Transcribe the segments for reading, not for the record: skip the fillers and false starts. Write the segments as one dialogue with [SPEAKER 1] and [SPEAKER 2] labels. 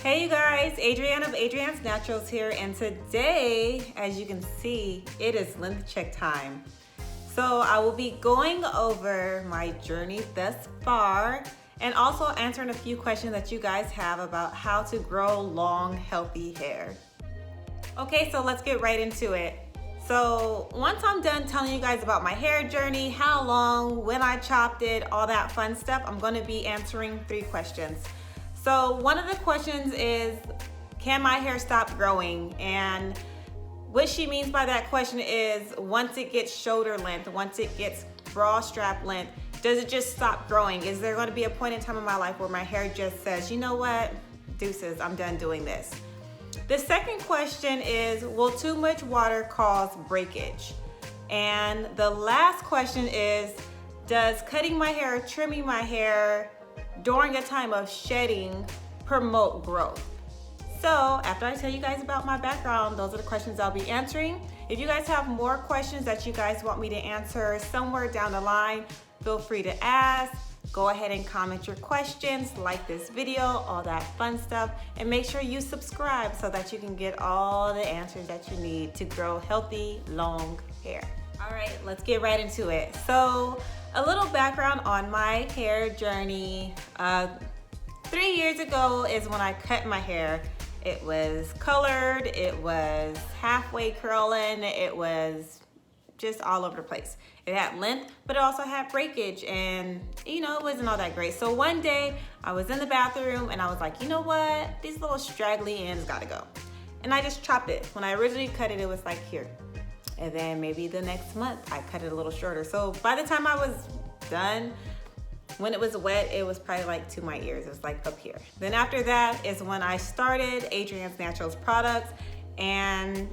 [SPEAKER 1] Hey you guys, Adrianne of Adrianne's Naturals here, and today, as you can see, it is length check time. So I will be going over my journey thus far and also answering a few questions that you guys have about how to grow long, healthy hair. Okay, so let's get right into it. So once I'm done telling you guys about my hair journey, how long, when I chopped it, all that fun stuff, I'm going to be answering 3 questions. So one of the questions is, can my hair stop growing? And what she means by that question is, once it gets shoulder length, once it gets bra strap length, does it just stop growing? Is there going to be a point in time in my life where my hair just says, you know what, deuces, I'm done doing this? The second question is, will too much water cause breakage? And the last question is, does cutting my hair, trimming my hair during a time of shedding promote growth? So after I tell you guys about my background, those are the questions I'll be answering. If you guys have more questions that you guys want me to answer somewhere down the line, feel free to ask. Go ahead and comment your questions, like this video, all that fun stuff, and make sure you subscribe so that you can get all the answers that you need to grow healthy, long hair. All right, let's get right into it. So a little background on my hair journey. 3 years ago is when I cut my hair. It was colored, it was halfway curling, it was just all over the place. It had length, but it also had breakage, and it wasn't all that great. So one day I was in the bathroom and I was like, you know what? These little straggly ends gotta go. And I just chopped it. When I originally cut it, it was like here. And then maybe the next month I cut it a little shorter. So by the time I was done, when it was wet, it was probably like to my ears. It was like up here. Then after that is when I started Adrianne's Naturals products, and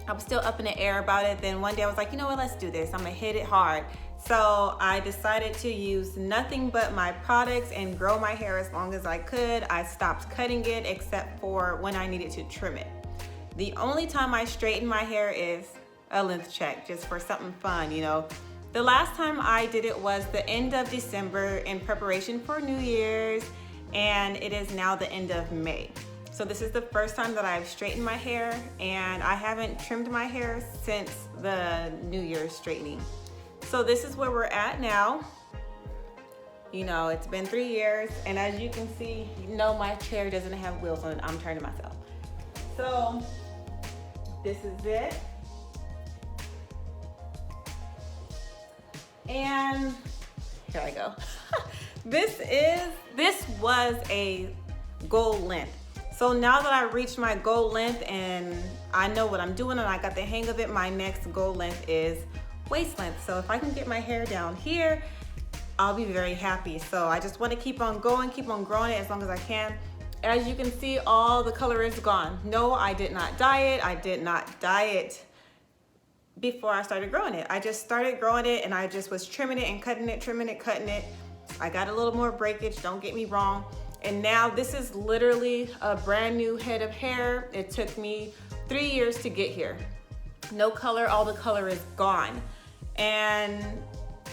[SPEAKER 1] I was still up in the air about it. Then one day I was like, you know what, let's do this. I'm gonna hit it hard. So I decided to use nothing but my products and grow my hair as long as I could. I stopped cutting it except for when I needed to trim it. The only time I straighten my hair is a length check, just for something fun, The last time I did it was the end of December in preparation for New Year's, and it is now the end of May. So this is the first time that I've straightened my hair, and I haven't trimmed my hair since the New Year's straightening. So this is where we're at now. It's been 3 years, and as you can see, my chair doesn't have wheels on it. I'm turning myself. So this is it. And here I go. This was a goal length. So now that I reached my goal length and I know what I'm doing and I got the hang of it, my next goal length is waist length. So if I can get my hair down here, I'll be very happy. So I just want to keep on going, keep on growing it as long as I can. As you can see, all the color is gone. No, I did not dye it. I did not dye it before I started growing it. I just started growing it and I just was trimming it and cutting it, trimming it, cutting it. I got a little more breakage, don't get me wrong. And now this is literally a brand new head of hair. It took me 3 years to get here. No color, all the color is gone. And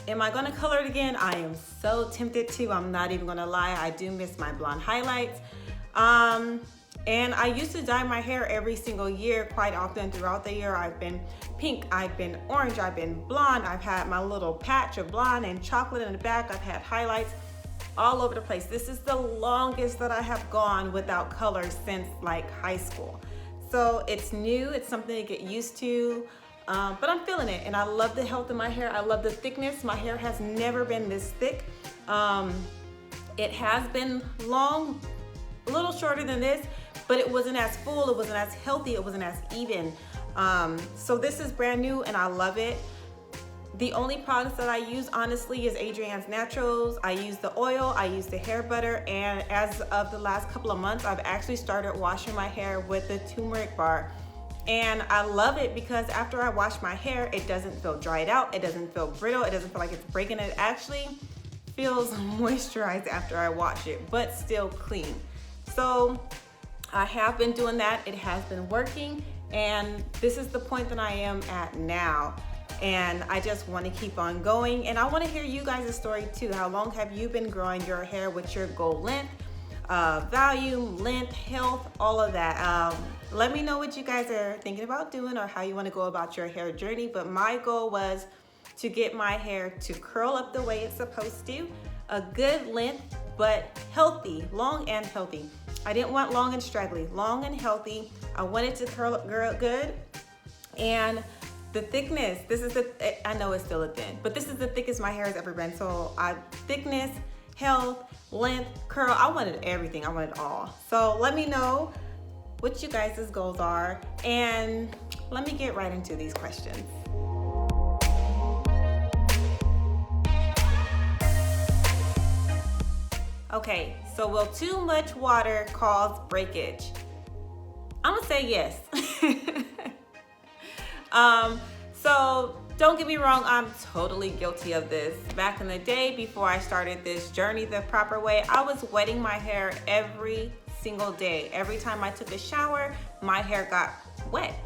[SPEAKER 1] am I gonna color it again? I am so tempted to, I'm not even gonna lie. I do miss my blonde highlights. And I used to dye my hair every single year quite often throughout the year. I've been pink, I've been orange, I've been blonde. I've had my little patch of blonde and chocolate in the back. I've had highlights all over the place. This is the longest that I have gone without color since like high school. So it's new, it's something to get used to, but I'm feeling it. And I love the health of my hair. I love the thickness. My hair has never been this thick. It has been long, a little shorter than this, but it wasn't as full, it wasn't as healthy, it wasn't as even. So this is brand new and I love it. The only products that I use honestly is Adrianne's Naturals. I use the oil, I use the hair butter, and as of the last couple of months, I've actually started washing my hair with the turmeric bar. And I love it because after I wash my hair, it doesn't feel dried out, it doesn't feel brittle, it doesn't feel like it's breaking. It actually feels moisturized after I wash it, but still clean. So I have been doing that, it has been working, and this is the point that I am at now. And I just want to keep on going, and I want to hear you guys' story too. How long have you been growing your hair with your goal length? volume, length, health, all of that. Let me know what you guys are thinking about doing or how you want to go about your hair journey. But my goal was to get my hair to curl up the way it's supposed to, a good length, but healthy, long and healthy. I didn't want long and straggly, long and healthy. I wanted to curl up good. And the thickness, I know it's still a thin, but this is the thickest my hair has ever been. So thickness, health, length, curl, I wanted everything, I wanted it all. So let me know what you guys' goals are, and let me get right into these questions. Okay, so will too much water cause breakage? I'm gonna say yes. So don't get me wrong, I'm totally guilty of this. Back in the day, before I started this journey the proper way, I was wetting my hair every single day. Every time I took a shower, my hair got wet.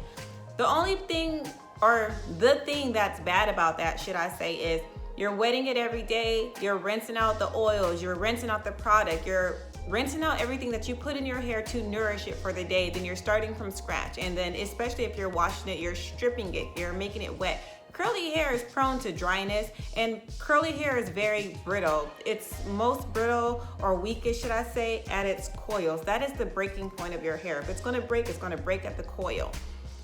[SPEAKER 1] The only thing, or the thing that's bad about that, should I say, is you're wetting it every day, you're rinsing out the oils, you're rinsing out the product, you're rinsing out everything that you put in your hair to nourish it for the day. Then you're starting from scratch. And then especially if you're washing it, you're stripping it, you're making it wet. Curly hair is prone to dryness, and curly hair is very brittle. It's most brittle, or weakest, should I say, at its coils. That is the breaking point of your hair. If it's gonna break, it's gonna break at the coil.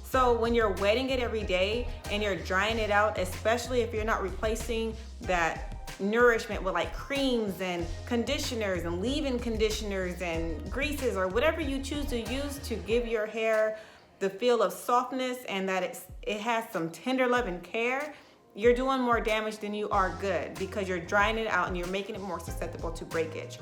[SPEAKER 1] So when you're wetting it every day and you're drying it out, especially if you're not replacing that nourishment with like creams and conditioners and leave-in conditioners and greases or whatever you choose to use to give your hair the feel of softness and that it has some tender love and care, you're doing more damage than you are good, because you're drying it out and you're making it more susceptible to breakage.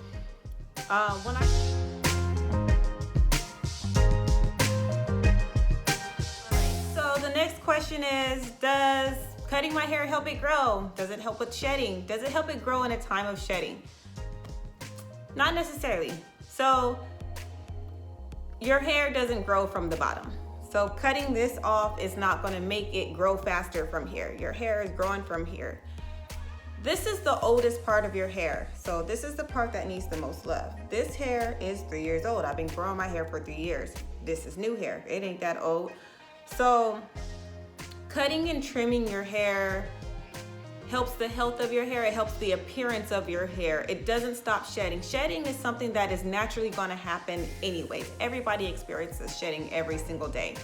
[SPEAKER 1] So the next question is, does cutting my hair help it grow? Does it help with shedding? Does it help it grow in a time of shedding? Not necessarily. So your hair doesn't grow from the bottom. So cutting this off is not going to make it grow faster from here. Your hair is growing from here. This is the oldest part of your hair. So this is the part that needs the most love. This hair is 3 years old. I've been growing my hair for 3 years. This is new hair. It ain't that old. So cutting and trimming your hair helps the health of your hair. It helps the appearance of your hair. It doesn't stop shedding. Shedding is something that is naturally going to happen anyways. Everybody experiences shedding every single day.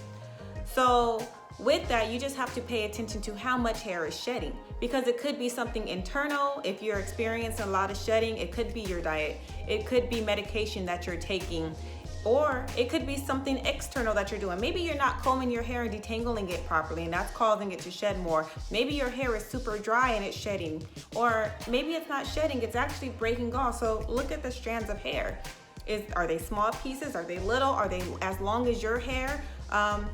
[SPEAKER 1] So with that, you just have to pay attention to how much hair is shedding, because it could be something internal. If you're experiencing a lot of shedding, it could be your diet. It could be medication that you're taking. Or it could be something external that you're doing. Maybe you're not combing your hair and detangling it properly, and that's causing it to shed more. Maybe your hair is super dry and it's shedding. Or maybe it's not shedding, it's actually breaking off. So look at the strands of hair. Are they small pieces? Are they little? Are they as long as your hair?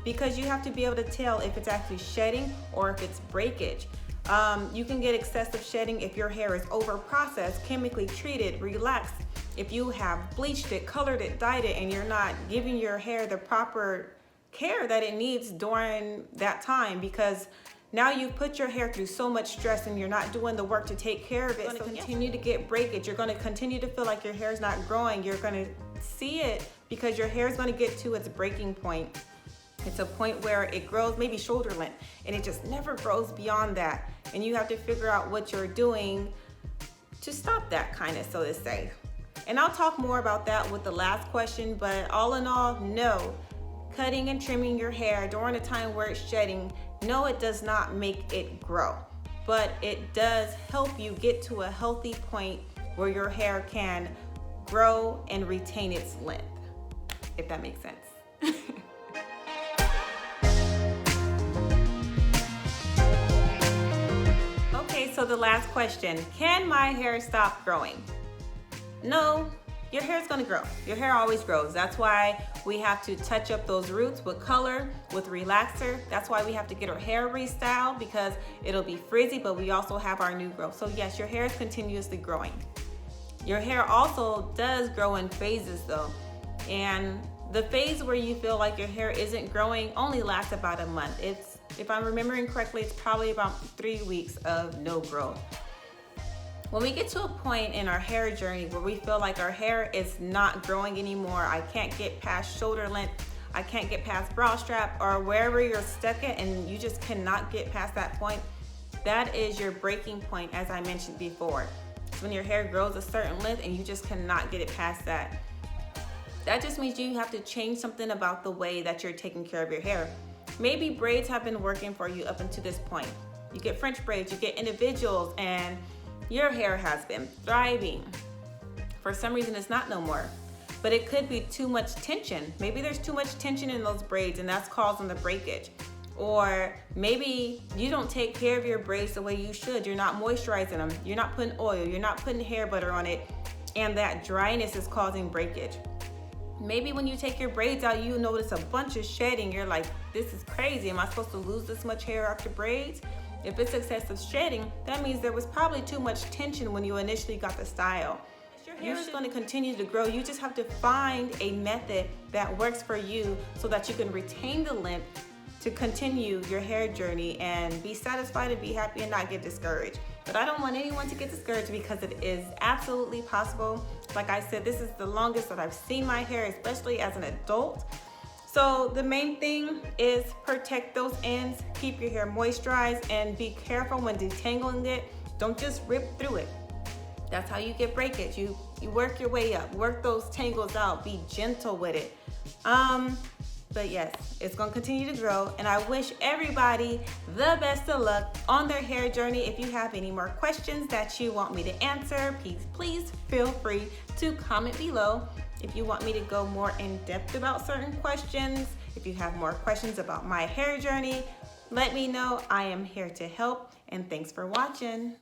[SPEAKER 1] Because you have to be able to tell if it's actually shedding or if it's breakage. You can get excessive shedding if your hair is over-processed, chemically treated, relaxed. If you have bleached it, colored it, dyed it, and you're not giving your hair the proper care that it needs during that time, because now you've put your hair through so much stress and you're not doing the work to take care of it. You're going to continue to get breakage. You're going to continue to feel like your hair is not growing. You're going to see it because your hair is going to get to its breaking point. It's a point where it grows maybe shoulder length and it just never grows beyond that. And you have to figure out what you're doing to stop that, kind of, so to say. And I'll talk more about that with the last question, but all in all, no. Cutting and trimming your hair during a time where it's shedding, no, it does not make it grow, but it does help you get to a healthy point where your hair can grow and retain its length, if that makes sense. Okay, so the last question, can my hair stop growing? No, your hair is gonna grow. Your hair always grows. That's why we have to touch up those roots with color, with relaxer. That's why we have to get our hair restyled, because it'll be frizzy, but we also have our new growth. So yes, your hair is continuously growing. Your hair also does grow in phases though. And the phase where you feel like your hair isn't growing only lasts about a month. If I'm remembering correctly, it's probably about 3 weeks of no growth. When we get to a point in our hair journey where we feel like our hair is not growing anymore, I can't get past shoulder length, I can't get past brow strap, or wherever you're stuck at and you just cannot get past that point, that is your breaking point, as I mentioned before. It's when your hair grows a certain length and you just cannot get it past that. That just means you have to change something about the way that you're taking care of your hair. Maybe braids have been working for you up until this point. You get French braids, you get individuals, and your hair has been thriving. For some reason, it's not no more. But it could be too much tension. Maybe there's too much tension in those braids and that's causing the breakage. Or maybe you don't take care of your braids the way you should. You're not moisturizing them. You're not putting oil. You're not putting hair butter on it. And that dryness is causing breakage. Maybe when you take your braids out, you notice a bunch of shedding. You're like, this is crazy. Am I supposed to lose this much hair after braids? If it's excessive shedding, that means there was probably too much tension when you initially got the style. Your hair is going to continue to grow. You just have to find a method that works for you so that you can retain the length to continue your hair journey and be satisfied and be happy and not get discouraged. But I don't want anyone to get discouraged because it is absolutely possible. Like I said, this is the longest that I've seen my hair, especially as an adult. So the main thing is protect those ends, keep your hair moisturized, and be careful when detangling it. Don't just rip through it. That's how you get breakage. You work your way up, work those tangles out, be gentle with it. But yes, it's gonna continue to grow, and I wish everybody the best of luck on their hair journey. If you have any more questions that you want me to answer, please feel free to comment below. If you want me to go more in depth about certain questions, if you have more questions about my hair journey, let me know. I am here to help, and thanks for watching.